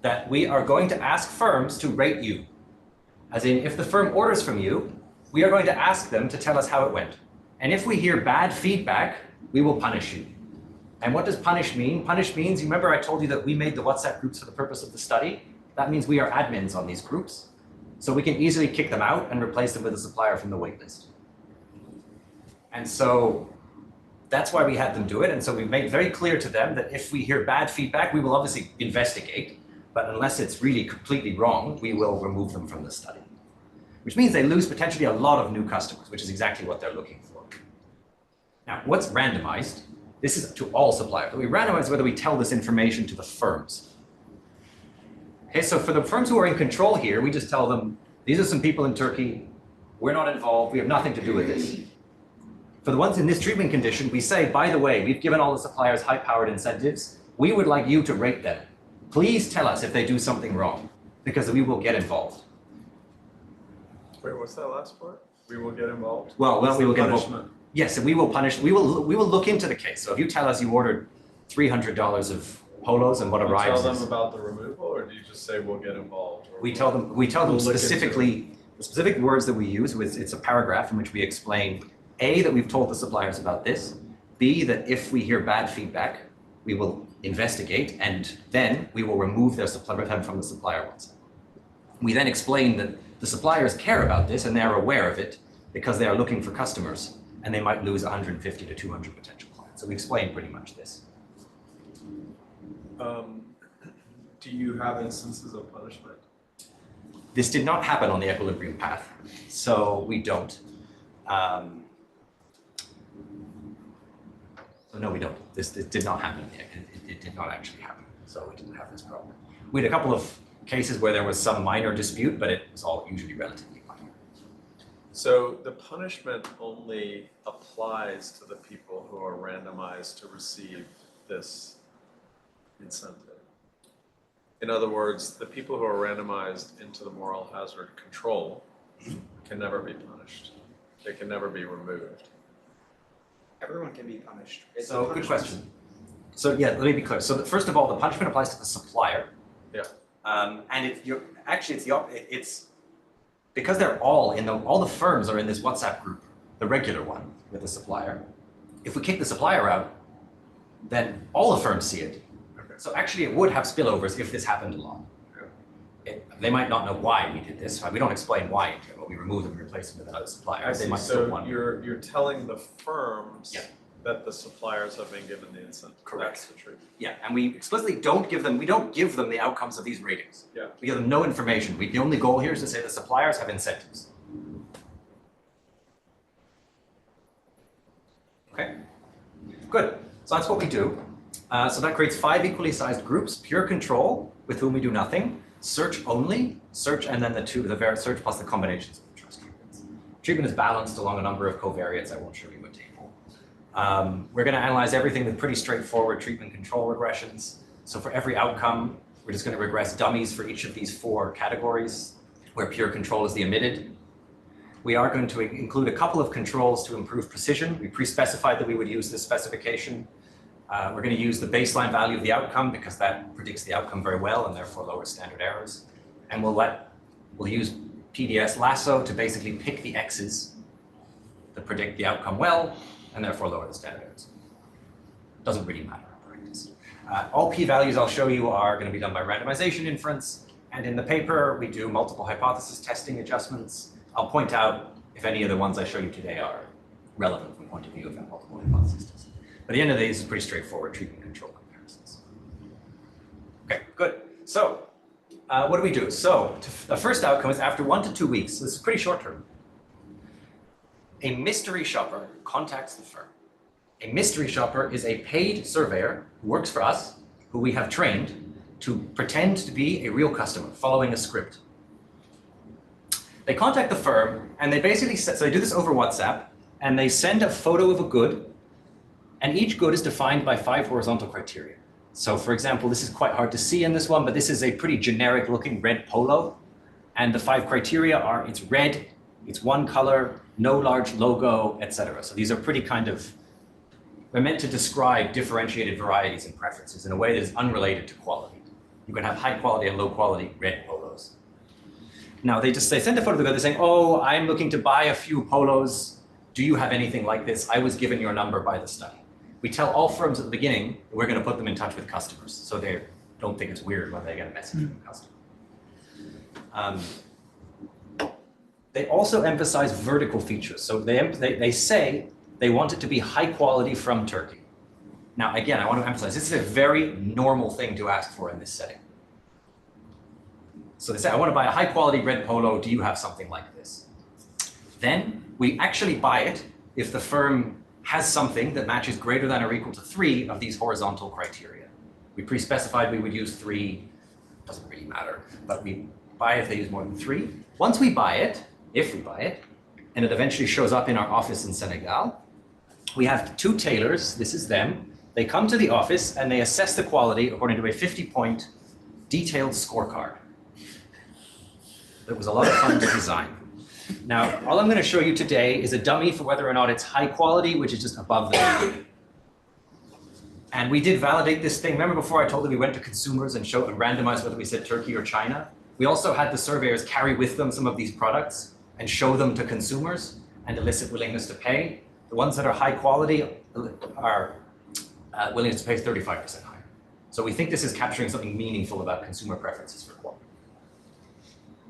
[SPEAKER 2] that we are going to ask firms to rate you. As in, if the firm orders from you, we are going to ask them to tell us how it went. And if we hear bad feedback, we will punish you. And what does punish mean? Punish means, you remember I told you that we made the WhatsApp groups for the purpose of the study? That means we are admins on these groups. So we can easily kick them out and replace them with a supplier from the waitlist. And so that's why we had them do it. And so we made very clear to them that if we hear bad feedback, we will obviously investigate. But unless it's really completely wrong, we will remove them from the study. Which means they lose potentially a lot of new customers, which is exactly what they're looking for. Now, what's randomized? This is to all suppliers. We randomize whether we tell this information to the firms. Okay, so for the firms who are in control here, we just tell them, these are some people in Turkey, we're not involved, we have nothing to do with this. For the ones in this treatment condition, we say, by the way, we've given all the suppliers high-powered incentives, we would like you to rate them. Please tell us if they do something wrong, because we will get involved.
[SPEAKER 1] Wait, what's that last part? We will get involved?
[SPEAKER 2] Well,
[SPEAKER 1] What's
[SPEAKER 2] we
[SPEAKER 1] the
[SPEAKER 2] will get involved.
[SPEAKER 1] punishment?
[SPEAKER 2] Yes, and we will punish, we will look into the case. So if you tell us you ordered $300 of polos and what
[SPEAKER 1] Do you
[SPEAKER 2] arrives
[SPEAKER 1] tell
[SPEAKER 2] is,
[SPEAKER 1] them about the removal, or do you just say we'll get involved? Or
[SPEAKER 2] we tell them
[SPEAKER 1] We'll look into
[SPEAKER 2] specifically, the specific words that we use, it's a paragraph in which we explain, A, that we've told the suppliers about this, B, that if we hear bad feedback, we will investigate, and then we will remove them from the supplier WhatsApp. We then explain that the suppliers care about this and they're aware of it because they are looking for customers and they might lose 150 to 200 potential clients. So we explain pretty much this.
[SPEAKER 1] Do you have instances of punishment?
[SPEAKER 2] This did not happen on the equilibrium path, so we don't. So no, we don't. This did not happen. It did not actually happen, so we didn't have this problem. We had a couple of cases where there was some minor dispute, but it was all usually relatively minor.
[SPEAKER 1] So the punishment only applies to the people who are randomized to receive this incentive. In other words, the people who are randomized into the moral hazard control can never be punished. They can never be removed.
[SPEAKER 8] Everyone can be punished. It's
[SPEAKER 2] So
[SPEAKER 8] a
[SPEAKER 2] good
[SPEAKER 8] punishment.
[SPEAKER 2] question. So yeah, let me be clear. So first of all, the punishment applies to the supplier.
[SPEAKER 1] Yeah.
[SPEAKER 2] And it's because they're all the firms are in this WhatsApp group, the regular one with the supplier. If we kick the supplier out, then all the firms see it.
[SPEAKER 1] Okay.
[SPEAKER 2] So actually it would have spillovers if this happened a lot. They might not know why we did this. We don't explain why, but we remove them and replace them with another supplier. They might still
[SPEAKER 1] So
[SPEAKER 2] want.
[SPEAKER 1] you're telling the firms
[SPEAKER 2] Yeah.
[SPEAKER 1] that the suppliers have been given the incentive.
[SPEAKER 2] Correct.
[SPEAKER 1] That's the truth.
[SPEAKER 2] Yeah, and we explicitly don't give them the outcomes of these ratings.
[SPEAKER 1] Yeah.
[SPEAKER 2] We give them no information. The only goal here is to say the suppliers have incentives. Okay, good. So that's what we do. So that creates 5 equally sized groups: pure control, with whom we do nothing; search only, search, and then the search plus the combinations of the trust treatments. Treatment is balanced along a number of covariates. I won't show you a table. We're going to analyze everything with pretty straightforward treatment control regressions. So for every outcome, we're just going to regress dummies for each of these 4 categories, where pure control is the omitted. We are going to include a couple of controls to improve precision. We pre-specified that we would use this specification. We're going to use the baseline value of the outcome because that predicts the outcome very well and therefore lowers standard errors. And we'll use PDS lasso to basically pick the X's that predict the outcome well and therefore lower the standard errors. Doesn't really matter in practice. All p-values I'll show you are going to be done by randomization inference. And in the paper, we do multiple hypothesis testing adjustments. I'll point out if any of the ones I show you today are relevant from the point of view of that multiple hypothesis testing. But at the end of the day, this is pretty straightforward treatment control comparisons. Okay, good. So what do we do? So the first outcome is after 1 to 2 weeks. So this is pretty short term. A mystery shopper contacts the firm. A mystery shopper is a paid surveyor who works for us, who we have trained to pretend to be a real customer, following a script. They contact the firm, and they basically, so they do this over WhatsApp, and they send a photo of a good, and each good is defined by 5 horizontal criteria. So for example, this is quite hard to see in this one, but this is a pretty generic looking red polo, and the 5 criteria are it's red, it's one color, no large logo, etc. So these are pretty they're meant to describe differentiated varieties and preferences in a way that is unrelated to quality. You can have high quality and low quality red polos. Now they send a photo of the good, they're saying, oh, I'm looking to buy a few polos. Do you have anything like this? I was given your number by the study. We tell all firms at the beginning that we're going to put them in touch with customers, so they don't think it's weird when they get a message from a customer. They also emphasize vertical features. So they say they want it to be high quality from Turkey. Now, again, I want to emphasize, this is a very normal thing to ask for in this setting. So they say, I want to buy a high quality red polo. Do you have something like this? Then we actually buy it if the firm has something that matches greater than or equal to 3 of these horizontal criteria. We pre-specified we would use 3, doesn't really matter, but we buy if they use more than 3. Once we buy it, if we buy it, and it eventually shows up in our office in Senegal, we have 2 tailors, this is them. They come to the office and they assess the quality according to a 50-point detailed scorecard. It was a lot of fun to design. Now, all I'm going to show you today is a dummy for whether or not it's high quality, which is just above the median. And we did validate this thing. Remember before I told you we went to consumers and randomized whether we said Turkey or China? We also had the surveyors carry with them some of these products and show them to consumers and elicit willingness to pay. The ones that are high quality are willingness to pay 35% higher. So we think this is capturing something meaningful about consumer preferences for quality.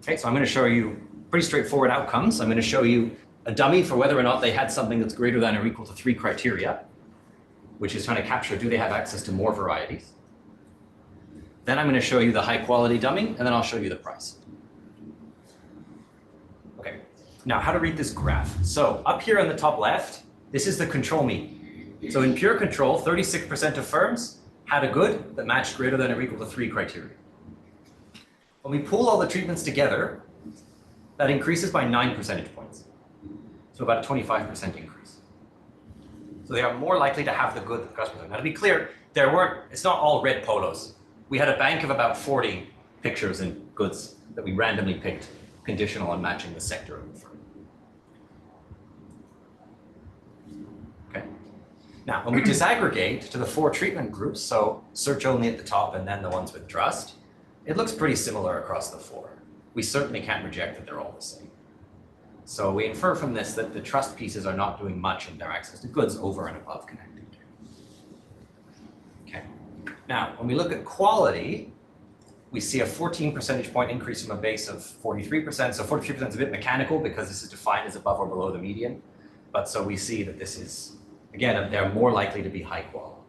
[SPEAKER 2] Okay, so I'm going to show you pretty straightforward outcomes. I'm going to show you a dummy for whether or not they had something that's greater than or equal to 3 criteria, which is trying to capture, do they have access to more varieties? Then I'm going to show you the high quality dummy, and then I'll show you the price. Okay, now how to read this graph. So up here on the top left, this is the control mean. So in pure control, 36% of firms had a good that matched greater than or equal to 3 criteria. When we pull all the treatments together, that increases by 9 percentage points. So about a 25% increase. So they are more likely to have the good that the customers have. Now to be clear, it's not all red polos. We had a bank of about 40 pictures and goods that we randomly picked, conditional on matching the sector of the firm. Okay. Now, when we disaggregate to the 4 treatment groups, so search only at the top and then the ones with trust, it looks pretty similar across the 4. We certainly can't reject that they're all the same. So we infer from this that the trust pieces are not doing much in their access to goods over and above connected. Okay. Now, when we look at quality, we see a 14 percentage point increase from a base of 43%. So 43% is a bit mechanical because this is defined as above or below the median. But so we see that this is Again, they're more likely to be high quality.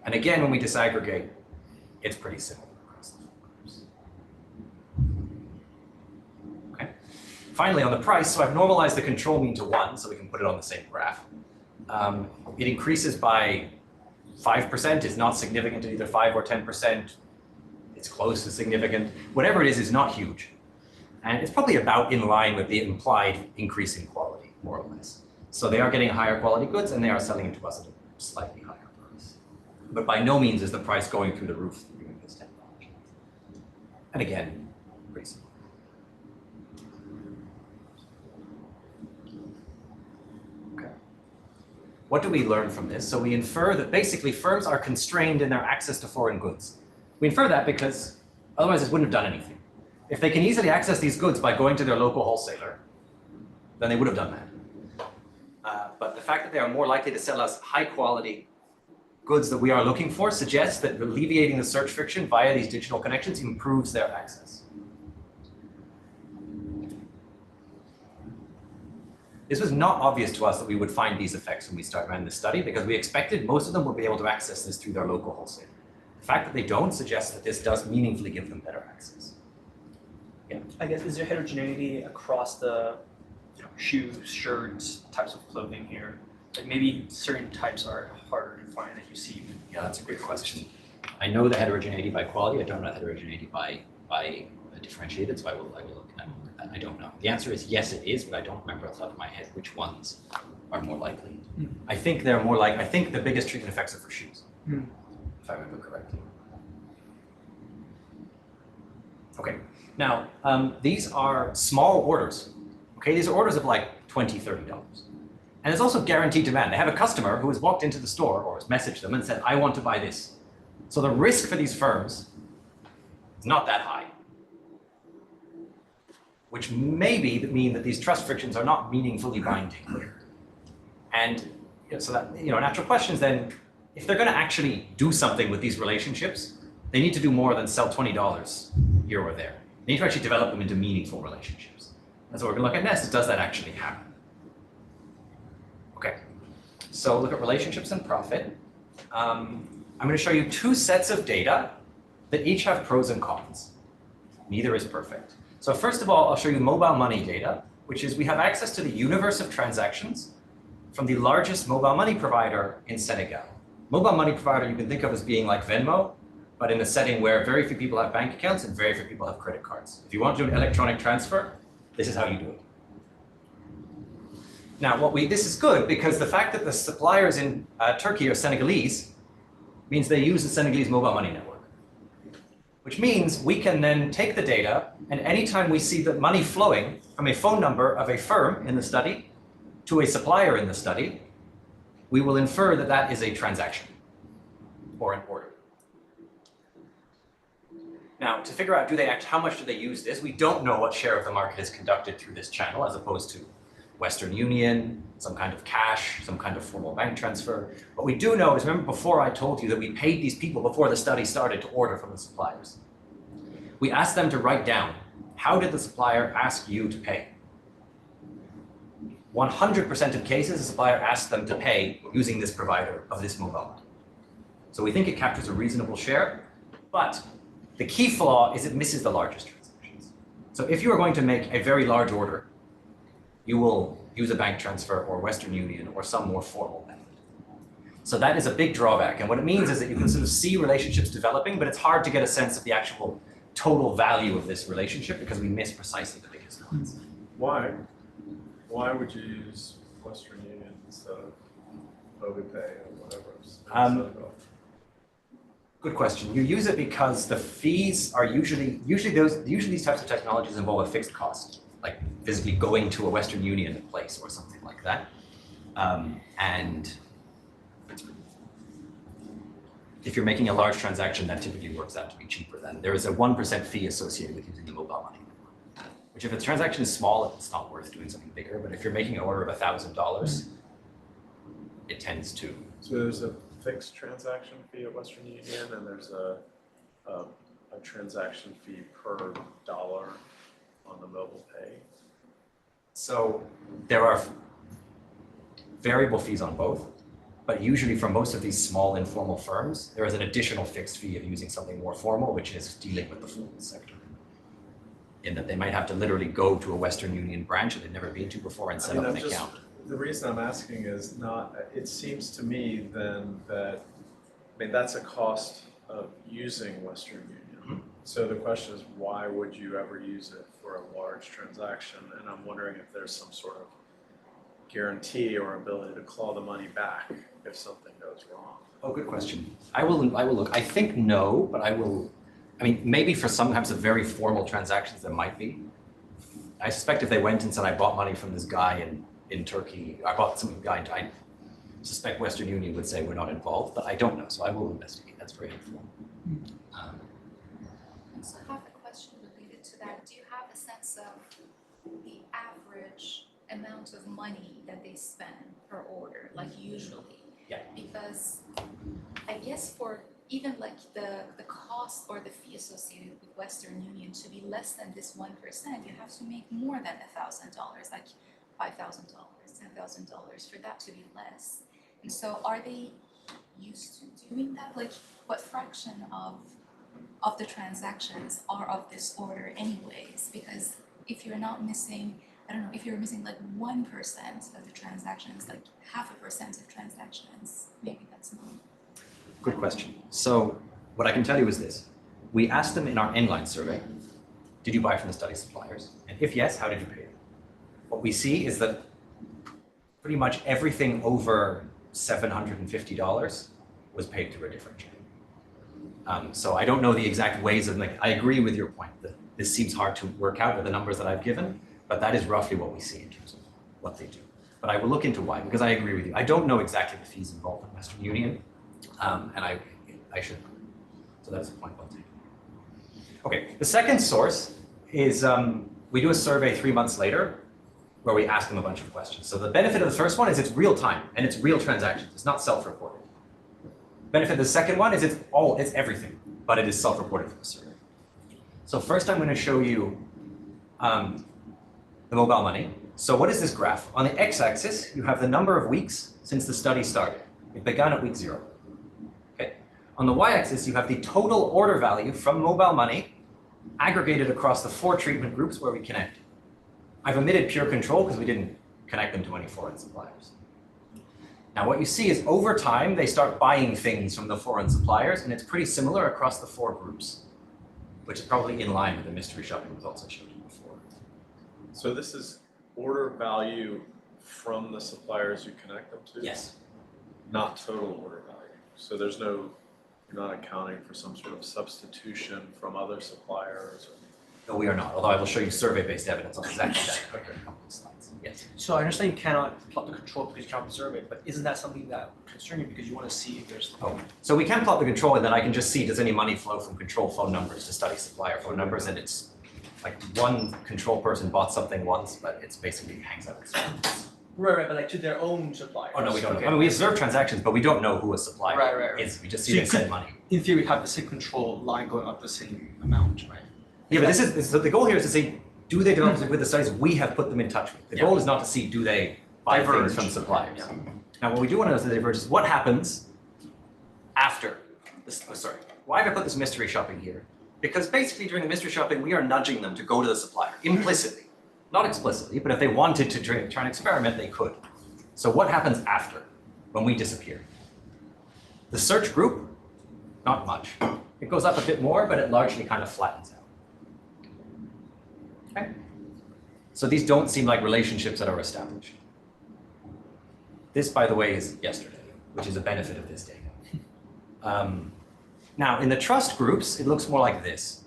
[SPEAKER 2] And again, when we disaggregate, it's pretty similar across the four groups. Okay. Finally, on the price, so I've normalized the control mean to 1, so we can put it on the same graph. It increases by 5%. It's not significant to either 5 or 10%. It's close to significant. Whatever it is not huge. And it's probably about in line with the implied increase in quality, more or less. So they are getting higher quality goods and they are selling it to us at a slightly higher price. But by no means is the price going through the roof through this technology. And again, pretty simple. Okay. What do we learn from this? So we infer that basically firms are constrained in their access to foreign goods. We infer that because otherwise this wouldn't have done anything. If they can easily access these goods by going to their local wholesaler, then they would have done that. But the fact that they are more likely to sell us high quality goods that we are looking for suggests that alleviating the search friction via these digital connections improves their access. This was not obvious to us that we would find these effects when we ran this study because we expected most of them would be able to access this through their local wholesaler. The fact that they don't suggests that this does meaningfully give them better access. Yeah.
[SPEAKER 3] I guess, is there heterogeneity across the shoes, shirts, types of clothing here? Like maybe certain types are harder to find that you see.
[SPEAKER 2] Yeah, that's a great question. I know the heterogeneity by quality. I don't know the heterogeneity by differentiated, so I will look at that. I don't know. The answer is yes, it is, but I don't remember off the top of my head which ones are more likely. I think they're more like, I think the biggest treatment effects are for shoes, if I remember correctly. Okay, now these are small orders. Okay, these are orders of like $20, $30. And there's also guaranteed demand. They have a customer who has walked into the store or has messaged them and said, I want to buy this. So the risk for these firms is not that high, which maybe mean that these trust frictions are not meaningfully binding. And so that, natural questions then, if they're going to actually do something with these relationships, they need to do more than sell $20 here or there. They need to actually develop them into meaningful relationships. And so we're going to look at next, does that actually happen? Okay, so look at relationships and profit. I'm going to show you two sets of data that each have pros and cons. Neither is perfect. So first of all, I'll show you mobile money data, which is we have access to the universe of transactions from the largest mobile money provider in Senegal. Mobile money provider you can think of as being like Venmo, but in a setting where very few people have bank accounts and very few people have credit cards. If you want to do an electronic transfer, this is how you do it. Now, this is good because the fact that the suppliers in Turkey are Senegalese means they use the Senegalese mobile money network, which means we can then take the data and anytime we see the money flowing from a phone number of a firm in the study to a supplier in the study, we will infer that that is a transaction or an order. Now, to figure out how much do they use this, we don't know what share of the market is conducted through this channel as opposed to Western Union, some kind of cash, some kind of formal bank transfer. What we do know is, remember before I told you that we paid these people before the study started to order from the suppliers. We asked them to write down, how did the supplier ask you to pay? 100% of cases, the supplier asked them to pay using this provider of this mobile money. So we think it captures a reasonable share, but the key flaw is it misses the largest transactions. So if you are going to make a very large order, you will use a bank transfer or Western Union or some more formal method. So that is a big drawback. And what it means is that you can sort of see relationships developing, but it's hard to get a sense of the actual total value of this relationship because we miss precisely the biggest ones.
[SPEAKER 1] Why? Why would you use Western Union instead of OviPay or whatever?
[SPEAKER 2] Good question. You use it because the fees are usually these types of technologies involve a fixed cost, like physically going to a Western Union place or something like that. And if you're making a large transaction, that typically works out to be cheaper than. There is a 1% fee associated with using the mobile money, which if the transaction is small, it's not worth doing something bigger. But if you're making an order of $1,000, it tends to.
[SPEAKER 1] So there's a fixed transaction fee at Western Union, and there's a transaction fee per dollar on the mobile pay.
[SPEAKER 2] So there are variable fees on both, but usually for most of these small informal firms, there is an additional fixed fee of using something more formal, which is dealing with the formal sector. In that they might have to literally go to a Western Union branch that they've never been to before and set up an account.
[SPEAKER 1] The reason I'm asking is not, it seems to me then that, I mean, that's a cost of using Western Union. So the question is, why would you ever use it for a large transaction? And I'm wondering if there's some sort of guarantee or ability to claw the money back if something goes wrong.
[SPEAKER 2] Oh, good question. I will look. I think no, but I mean, maybe for some types of very formal transactions there might be. I suspect if they went and said, I bought money from this guy in Turkey, I bought some guy, I suspect Western Union would say we're not involved, but I don't know, so I will investigate. That's very helpful.
[SPEAKER 9] So I have a question related to that. Do you have a sense of the average amount of money that they spend per order, like usually?
[SPEAKER 2] Yeah.
[SPEAKER 9] Because I guess for even like the cost or the fee associated with Western Union to be less than this 1%, you have to make more than $1,000, like $5,000, $10,000 for that to be less. And so are they used to doing that? Like what fraction of the transactions are of this order anyways? Because if you're not missing, I don't know, if you're missing like 1% of the transactions, like 0.5% of transactions, maybe that's not.
[SPEAKER 2] Good question. So what I can tell you is this. We asked them in our inline survey, did you buy from the study suppliers? And if yes, how did you pay them? What we see is that pretty much everything over $750 was paid through a different chain. So I don't know the exact ways of like, I agree with your point that this seems hard to work out with the numbers that I've given, but that is roughly what we see in terms of what they do. But I will look into why, because I agree with you. I don't know exactly the fees involved in Western Union, and I should. So that's the point well taken. Okay, the second source is we do a survey 3 months later where we ask them a bunch of questions. So the benefit of the first one is it's real time and it's real transactions. It's not self-reported. Benefit of the second one is it's everything, but it is self-reported for the survey. So first I'm going to show you the mobile money. So what is this graph? On the x-axis, you have the number of weeks since the study started. It began at week 0. Okay. On the y-axis, you have the total order value from mobile money aggregated across the 4 treatment groups where we connected. I've omitted pure control because we didn't connect them to any foreign suppliers. Now what you see is over time, they start buying things from the foreign suppliers, and it's pretty similar across the 4 groups, which is probably in line with the mystery shopping results I showed you before.
[SPEAKER 1] So this is order value from the suppliers you connect them to?
[SPEAKER 2] Yes.
[SPEAKER 1] Not total order value. So there's no, you're not accounting for some sort of substitution from other suppliers or?
[SPEAKER 2] No, we are not, although I will show you survey-based evidence on exactly that in a couple of slides. Yes.
[SPEAKER 3] So I understand you cannot plot the control because you cannot observe it, but isn't that something that would concern you because you want to see if there's
[SPEAKER 2] So we can plot the control, and then I can just see does any money flow from control phone numbers to study supplier phone numbers, and it's like one control person bought something once, but it's basically hangs out.
[SPEAKER 3] right, but like to their own suppliers.
[SPEAKER 2] Oh no, we don't
[SPEAKER 3] Okay.
[SPEAKER 2] know. I mean, we observe transactions, but we don't know who a supplier
[SPEAKER 3] Right.
[SPEAKER 2] is. We just see
[SPEAKER 3] So you
[SPEAKER 2] they send
[SPEAKER 3] could-
[SPEAKER 2] money.
[SPEAKER 3] In theory, have the same control line going up the same amount, right?
[SPEAKER 2] Yeah, but this is so the goal here is to say, do they develop with the studies we have put them in touch with? The
[SPEAKER 3] Yeah.
[SPEAKER 2] goal is not to see do they buy
[SPEAKER 3] Diverge.
[SPEAKER 2] things from suppliers.
[SPEAKER 3] Yeah.
[SPEAKER 2] Now, what we do want to know is the diverge is what happens after this. Oh, sorry, why have I put this mystery shopping here? Because basically during the mystery shopping, we are nudging them to go to the supplier implicitly, not explicitly. But if they wanted to try and experiment, they could. So what happens after when we disappear? The search group, not much. It goes up a bit more, but it largely kind of flattens out. Okay. So these don't seem like relationships that are established. This, by the way, is yesterday, which is a benefit of this data. Now, in the trust groups, it looks more like this.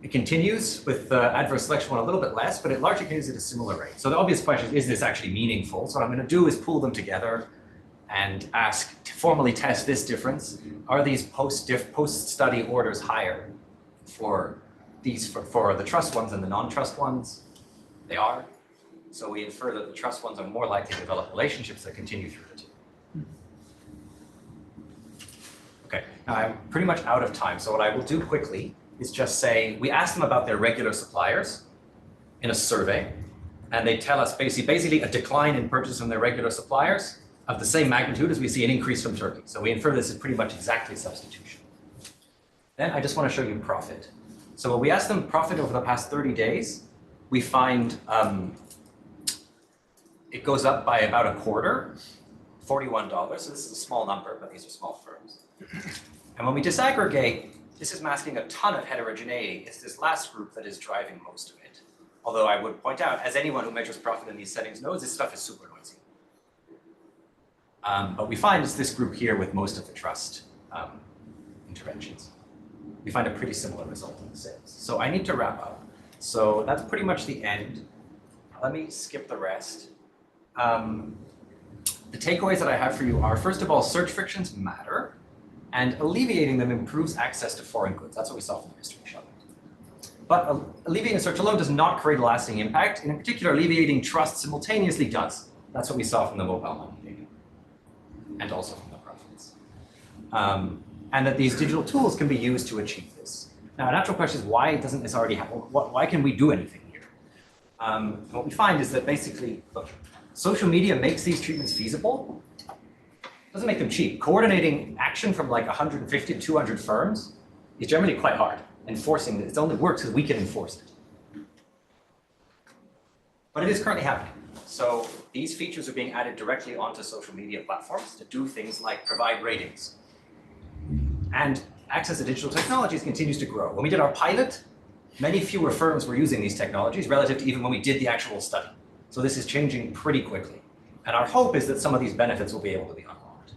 [SPEAKER 2] It continues with the adverse selection one a little bit less, but it largely continues at a similar rate. So the obvious question is this actually meaningful? So what I'm going to do is pool them together and ask, to formally test this difference. Are these post-study orders higher for the trust ones and the non-trust ones? They are. So we infer that the trust ones are more likely to develop relationships that continue through the two. Okay, now I'm pretty much out of time. So what I will do quickly is just say, we asked them about their regular suppliers in a survey. And they tell us basically a decline in purchase from their regular suppliers of the same magnitude as we see an increase from Turkey. So we infer this is pretty much exactly substitution. Then I just want to show you profit. So when we ask them profit over the past 30 days, we find it goes up by about a quarter, $41. So this is a small number, but these are small firms. And when we disaggregate, this is masking a ton of heterogeneity. It's this last group that is driving most of it. Although I would point out, as anyone who measures profit in these settings knows, this stuff is super noisy. But we find it's this group here with most of the trust interventions. We find a pretty similar result in the sales. So I need to wrap up. So that's pretty much the end. Let me skip the rest. The takeaways that I have for you are, first of all, search frictions matter, and alleviating them improves access to foreign goods. That's what we saw from the mystery shop. But alleviating search alone does not create a lasting impact. In particular, alleviating trust simultaneously does. That's what we saw from the mobile money data, and also from the profits. And that these digital tools can be used to achieve this. Now, a natural question is, why doesn't this already happen? Why can we do anything here? What we find is that basically, look, social media makes these treatments feasible. It doesn't make them cheap. Coordinating action from like 150 to 200 firms is generally quite hard. Enforcing it only works because we can enforce it. But it is currently happening. So these features are being added directly onto social media platforms to do things like provide ratings. And access to digital technologies continues to grow. When we did our pilot, many fewer firms were using these technologies relative to even when we did the actual study. So this is changing pretty quickly. And our hope is that some of these benefits will be able to be unlocked.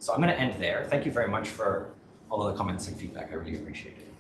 [SPEAKER 2] So I'm going to end there. Thank you very much for all of the comments and feedback. I really appreciate it.